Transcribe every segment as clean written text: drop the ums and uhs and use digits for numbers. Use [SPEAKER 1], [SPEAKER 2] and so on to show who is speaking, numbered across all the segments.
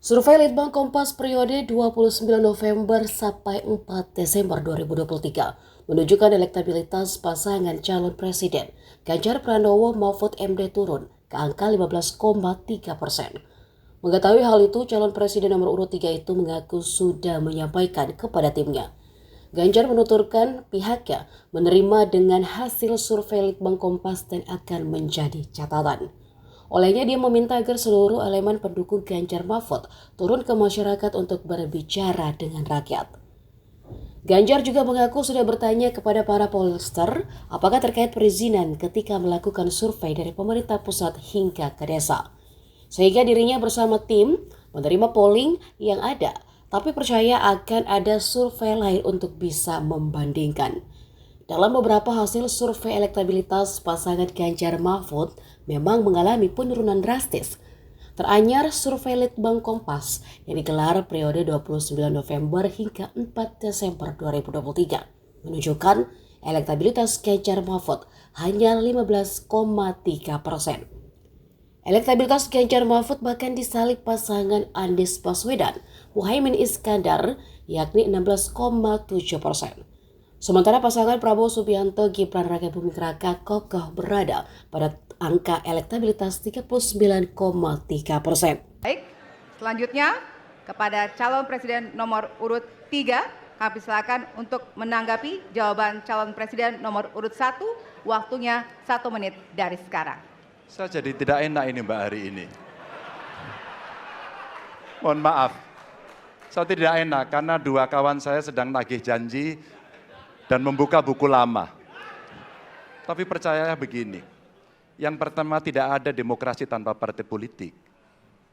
[SPEAKER 1] Survei Litbang Kompas periode 29 November sampai 4 Desember 2023 menunjukkan elektabilitas pasangan calon presiden Ganjar Pranowo Mahfud MD turun ke angka 15,3%. Mengetahui hal itu, calon presiden nomor urut 3 itu mengaku sudah menyampaikan kepada timnya. Ganjar menuturkan pihaknya menerima dengan hasil survei Litbang Kompas dan akan menjadi catatan. Olehnya dia meminta agar seluruh elemen pendukung Ganjar Mahfud turun ke masyarakat untuk berbicara dengan rakyat. Ganjar juga mengaku sudah bertanya kepada para pollster apakah terkait perizinan ketika melakukan survei dari pemerintah pusat hingga ke desa. Sehingga dirinya bersama tim menerima polling yang ada, tapi percaya akan ada survei lain untuk bisa membandingkan. Dalam beberapa hasil survei elektabilitas pasangan Ganjar Mahfud memang mengalami penurunan drastis. Teranyar survei Litbang Kompas yang digelar periode 29 November hingga 4 Desember 2023 menunjukkan elektabilitas Ganjar Mahfud hanya 15,3%. Elektabilitas Ganjar Mahfud bahkan disalip pasangan Anies Baswedan, Muhaimin Iskandar yakni 16,7%. Sementara pasangan Prabowo Subianto Gibran Raka Buming Raka kokoh berada pada angka elektabilitas 39,3%.
[SPEAKER 2] Baik, selanjutnya kepada calon presiden nomor urut 3, kami silakan untuk menanggapi jawaban calon presiden nomor urut 1, waktunya 1 menit dari sekarang.
[SPEAKER 3] Saya jadi tidak enak ini Mbak hari ini. Mohon maaf, saya tidak enak karena dua kawan saya sedang nagih janji dan membuka buku lama. Tapi percaya begini, yang pertama tidak ada demokrasi tanpa partai politik.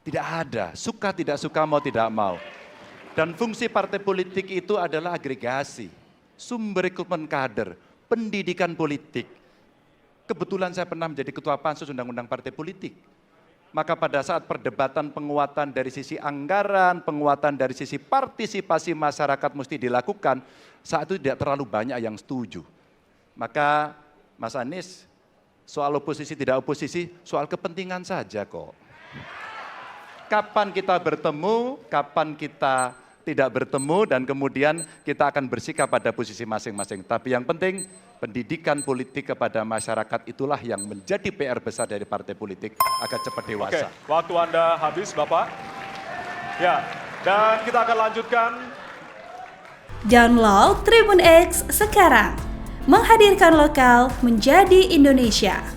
[SPEAKER 3] Tidak ada, suka tidak suka, mau tidak mau. Dan fungsi partai politik itu adalah agregasi, sumber rekrutmen kader, pendidikan politik. Kebetulan saya pernah menjadi ketua pansus undang-undang partai politik. Maka pada saat perdebatan penguatan dari sisi anggaran, penguatan dari sisi partisipasi masyarakat mesti dilakukan, saat itu tidak terlalu banyak yang setuju. Maka Mas Anies, soal oposisi tidak oposisi, soal kepentingan saja kok. Kapan kita bertemu, kapan kita tidak bertemu, dan kemudian kita akan bersikap pada posisi masing-masing. Tapi yang penting, pendidikan politik kepada masyarakat itulah yang menjadi PR besar dari partai politik agar cepat dewasa.
[SPEAKER 4] Oke, waktu Anda habis Bapak. Ya, dan kita akan lanjutkan.
[SPEAKER 5] Download Tribun X sekarang, menghadirkan lokal menjadi Indonesia.